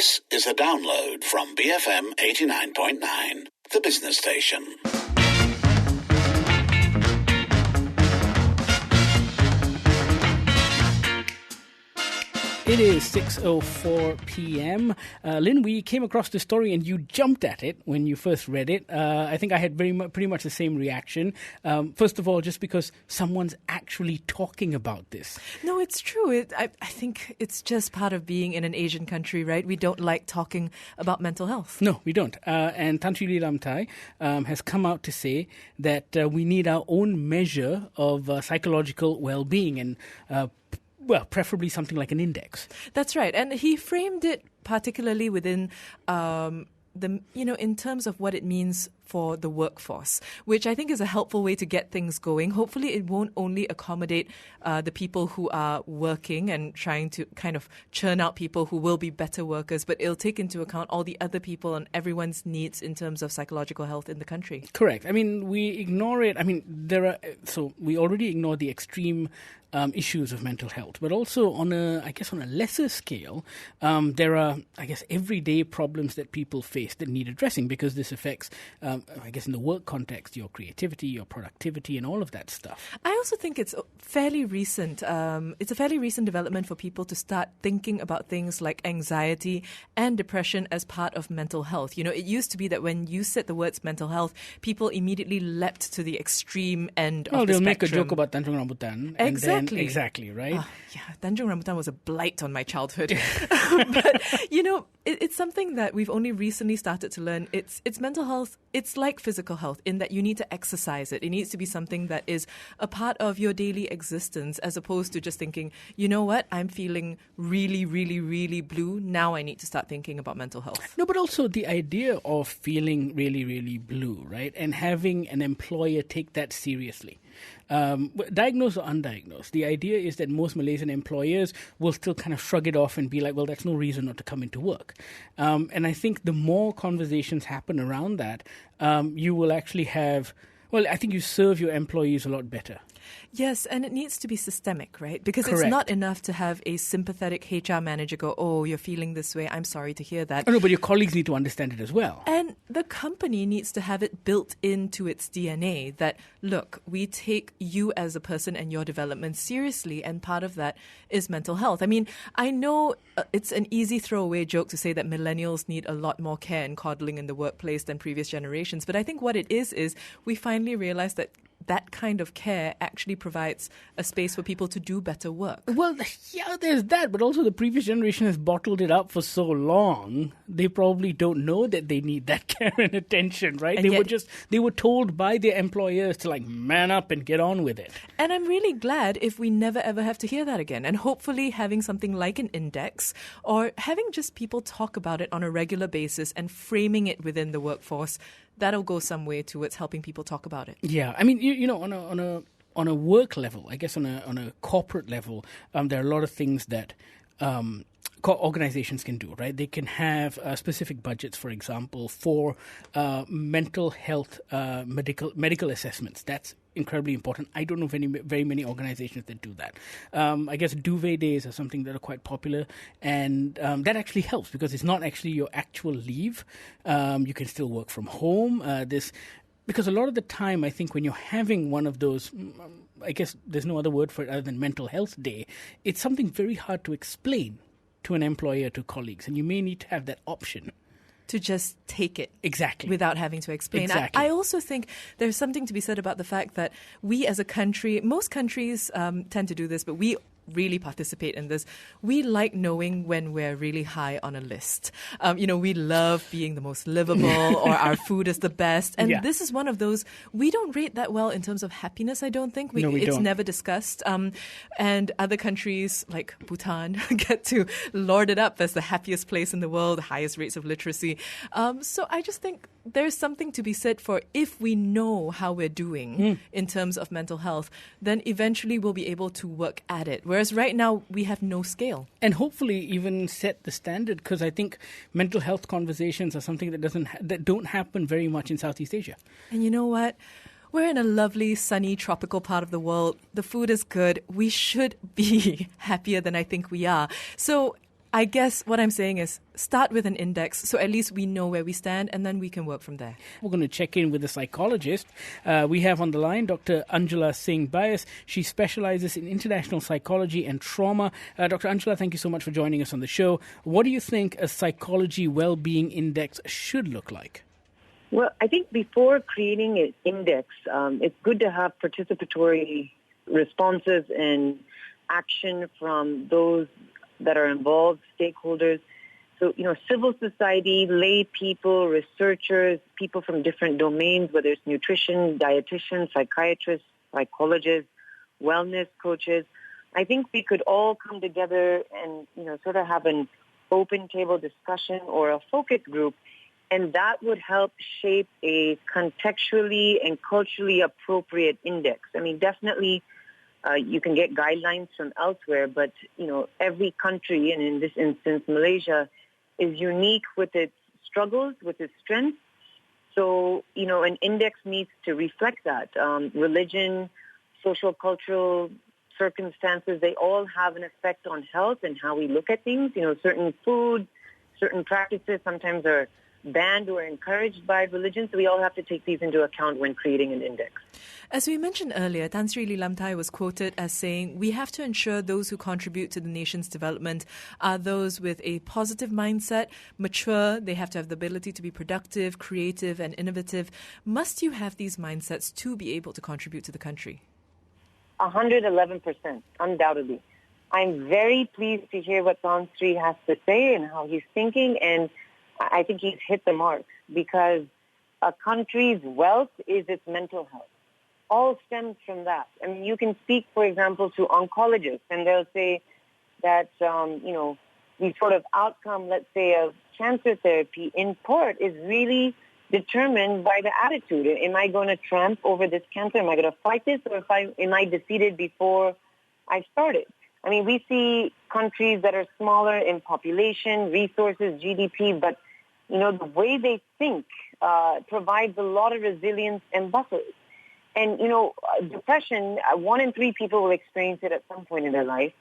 This is a download from BFM 89.9, the business station. It is 6:04 p.m. Lynn, we came across the story and you jumped at it when you first read it. I think I had pretty much the same reaction. First of all, just because someone's actually talking about this. No, it's true. I think it's just part of being in an Asian country, right? We don't like talking about mental health. No, we don't. And Sri Lee Lam Thye has come out to say that we need our own measure of psychological well-being and preferably something like an index. That's right. And he framed it particularly within in terms of what it means for the workforce, which I think is a helpful way to get things going. Hopefully it won't only accommodate the people who are working and trying to kind of churn out people who will be better workers, but it'll take into account all the other people and everyone's needs in terms of psychological health in the country. Correct. I mean, we ignore it. I mean, we already ignore the extreme issues of mental health, but also on a lesser scale, there are, everyday problems that people face that need addressing because this affects, in the work context, your creativity, your productivity, and all of that stuff. I also think it's fairly recent. It's a fairly recent development for people to start thinking about things like anxiety and depression as part of mental health. You know, it used to be that when you said the words mental health, people immediately leapt to the extreme end of the spectrum. Well, they'll make a joke about Tanjung Rambutan. Exactly, right? Tanjung Rambutan was a blight on my childhood. But, it's something that we've only recently started to learn. It's mental health. It's like physical health in that you need to exercise it. It needs to be something that is a part of your daily existence as opposed to just thinking, you know what, I'm feeling really, really, really blue. Now I need to start thinking about mental health. No, but also the idea of feeling really, really blue, right? And having an employer take that seriously. Diagnosed or undiagnosed, the idea is that most Malaysian employers will still kind of shrug it off and be like, well, that's no reason not to come into work. And I think the more conversations happen around that, you will actually have, I think you serve your employees a lot better. Yes, and it needs to be systemic, right? Because Correct. It's not enough to have a sympathetic HR manager go, oh, you're feeling this way. I'm sorry to hear that. Oh, no, but your colleagues need to understand it as well. And the company needs to have it built into its DNA that, look, we take you as a person and your development seriously, and part of that is mental health. I mean, I know it's an easy throwaway joke to say that millennials need a lot more care and coddling in the workplace than previous generations, but I think what it is we finally realize that kind of care actually provides a space for people to do better work. Well, yeah, there's that, but also the previous generation has bottled it up for so long, they probably don't know that they need that care and attention, right? And they were told by their employers to man up and get on with it. And I'm really glad if we never ever have to hear that again. And hopefully having something like an index or having just people talk about it on a regular basis and framing it within the workforce, that'll go some way towards helping people talk about it. Yeah, I mean, on a work level, I guess on a corporate level, there are a lot of things that organizations can do, right? They can have specific budgets, for example, for mental health medical assessments. That's incredibly important. I don't know of very many organizations that do that. I guess duvet days are something that are quite popular, and that actually helps because it's not actually your actual leave. You can still work from home. Because a lot of the time, I think when you're having one of those, I guess there's no other word for it other than mental health day, it's something very hard to explain to an employer, to colleagues, and you may need to have that option. To just take it. Exactly. Without having to explain. Exactly. I also think there's something to be said about the fact that we as a country, most countries tend to do this, but we really participate in this. We like knowing when we're really high on a list. We love being the most livable or our food is the best. And This is one of those, we don't rate that well in terms of happiness, I don't think. It's don't. Never discussed. And other countries like Bhutan get to lord it up as the happiest place in the world, the highest rates of literacy. So I just think there's something to be said for if we know how we're doing in terms of mental health, then eventually we'll be able to work at it. Whereas right now, we have no scale. And hopefully even set the standard, because I think mental health conversations are something that don't happen very much in Southeast Asia. And you know what? We're in a lovely, sunny, tropical part of the world. The food is good. We should be happier than I think we are. So I guess what I'm saying is start with an index so at least we know where we stand and then we can work from there. We're going to check in with a psychologist. We have on the line Dr. Anjhula Bais. She specializes in international psychology and trauma. Dr. Anjhula, thank you so much for joining us on the show. What do you think a psychology well-being index should look like? Well, I think before creating an index, it's good to have participatory responses and action from those that are involved, stakeholders. So, civil society, lay people, researchers, people from different domains, whether it's nutrition, dietitians, psychiatrists, psychologists, wellness coaches. I think we could all come together and, sort of have an open table discussion or a focus group, and that would help shape a contextually and culturally appropriate index. I mean, definitely you can get guidelines from elsewhere, but, every country, and in this instance, Malaysia, is unique with its struggles, with its strengths. So, an index needs to reflect that. Religion, social, cultural circumstances, they all have an effect on health and how we look at things. Certain foods, certain practices sometimes are banned or encouraged by religion, so we all have to take these into account when creating an index. As we mentioned earlier, Sri Lee Lam Thye was quoted as saying, we have to ensure those who contribute to the nation's development are those with a positive mindset, mature, they have to have the ability to be productive, creative and innovative. Must you have these mindsets to be able to contribute to the country? 111%, undoubtedly. I'm very pleased to hear what Sri has to say and how he's thinking, and I think he's hit the mark because a country's wealth is its mental health. All stems from that. I mean, you can speak, for example, to oncologists, and they'll say that, the sort of outcome, let's say, of cancer therapy in part is really determined by the attitude. Am I going to triumph over this cancer? Am I going to fight this? Or am I defeated before I started? I mean, we see countries that are smaller in population, resources, GDP, but, the way they think provides a lot of resilience and buffers. And, depression, 1 in 3 people will experience it at some point in their life.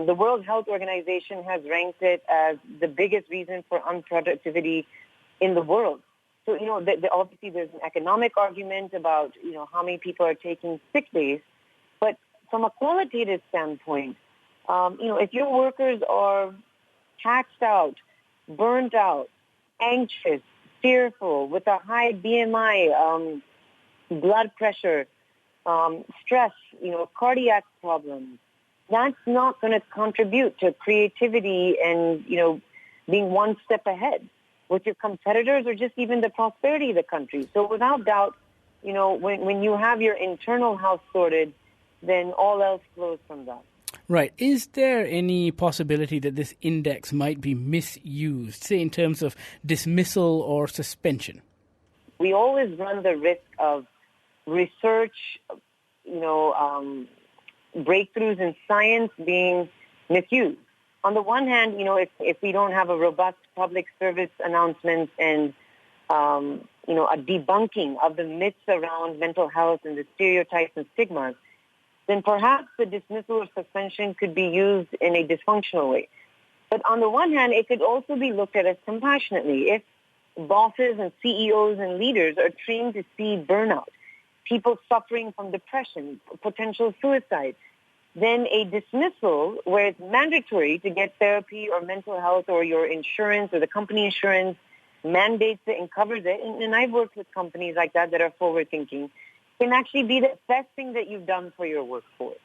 The World Health Organization has ranked it as the biggest reason for unproductivity in the world. So, obviously there's an economic argument about, how many people are taking sick days. But from a qualitative standpoint, if your workers are taxed out, burnt out, anxious, fearful, with a high BMI, blood pressure, stress, cardiac problems, that's not going to contribute to creativity and, being one step ahead with your competitors or just even the prosperity of the country. So without doubt, when you have your internal house sorted, then all else flows from that. Right. Is there any possibility that this index might be misused, say in terms of dismissal or suspension? We always run the risk of research, breakthroughs in science being misused. On the one hand, if we don't have a robust public service announcements and, a debunking of the myths around mental health and the stereotypes and stigmas, then perhaps the dismissal or suspension could be used in a dysfunctional way. But on the one hand, it could also be looked at as compassionately. If bosses and CEOs and leaders are trained to see burnout, people suffering from depression, potential suicide, then a dismissal where it's mandatory to get therapy or mental health or your insurance or the company insurance mandates it and covers it. And I've worked with companies like that are forward-thinking, can actually be the best thing that you've done for your workforce.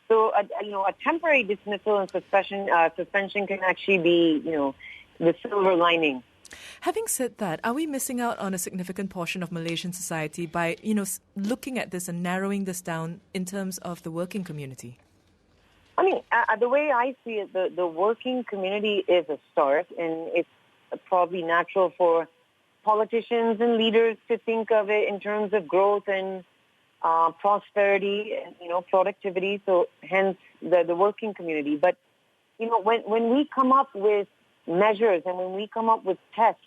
So, a temporary dismissal and suspension can actually be, the silver lining. Having said that, are we missing out on a significant portion of Malaysian society by, looking at this and narrowing this down in terms of the working community? I mean, the way I see it, the working community is a start, and it's probably natural for politicians and leaders to think of it in terms of growth and prosperity and, productivity, so hence the working community. But, when we come up with measures and when we come up with tests,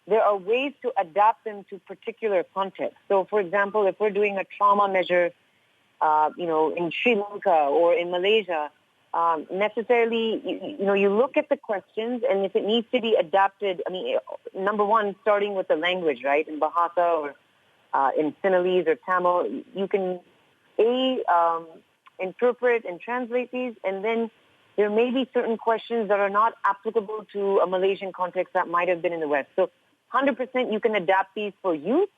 there are ways to adapt them to particular contexts. So, for example, if we're doing a trauma measure, in Sri Lanka or in Malaysia, necessarily, you look at the questions, and if it needs to be adapted, number one, starting with the language, right? In Bahasa or in Sinhalese or Tamil, you can interpret and translate these, and then there may be certain questions that are not applicable to a Malaysian context that might have been in the West. So 100% you can adapt these for youth.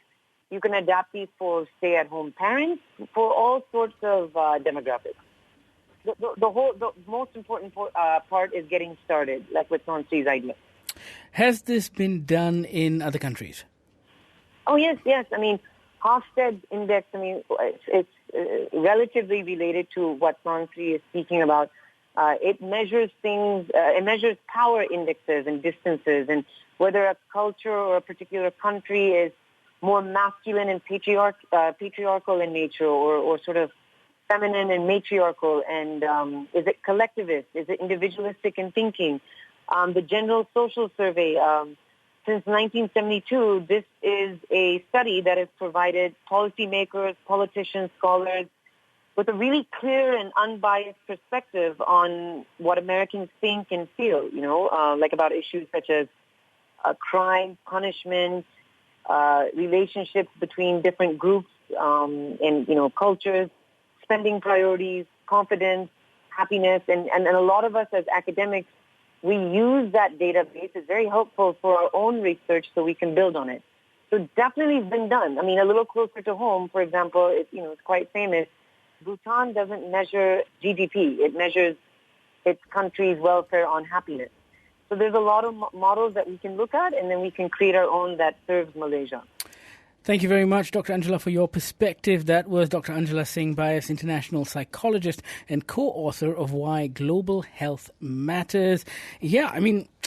You can adapt these for stay-at-home parents, for all sorts of demographics. The most important part is getting started, like with Nancy's idea. Has this been done in other countries? Oh, yes. Hofstede Index, it's relatively related to what Nancy is speaking about. It measures things, it measures power indexes and distances, and whether a culture or a particular country is more masculine and patriarchal in nature, or sort of feminine and matriarchal, and is it collectivist? Is it individualistic in thinking? The General Social Survey, since 1972, this is a study that has provided policymakers, politicians, scholars with a really clear and unbiased perspective on what Americans think and feel, like about issues such as crime, punishment, relationships between different groups and cultures, spending priorities, confidence, happiness, and a lot of us as academics, we use that database. It's very helpful for our own research so we can build on it. So definitely it's been done. A little closer to home, for example, it's quite famous. Bhutan doesn't measure GDP. It measures its country's welfare on happiness. So there's a lot of models that we can look at, and then we can create our own that serves Malaysia. Thank you very much, Dr. Anjhula, for your perspective. That was Dr. Anjhula Bais, international psychologist and co-author of Why Global Health Matters. Yeah,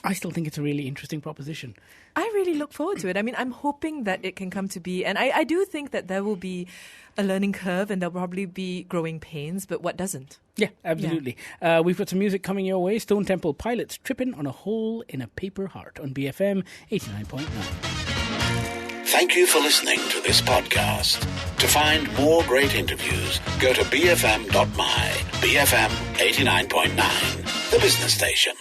I still think it's a really interesting proposition. I really look forward to it. I'm hoping that it can come to be. And I do think that there will be a learning curve and there'll probably be growing pains, but what doesn't? Yeah, absolutely. Yeah. We've got some music coming your way. Stone Temple Pilots, Trippin' on a Hole in a Paper Heart on BFM 89.9. Thank you for listening to this podcast. To find more great interviews, go to bfm.my, BFM 89.9, the business station.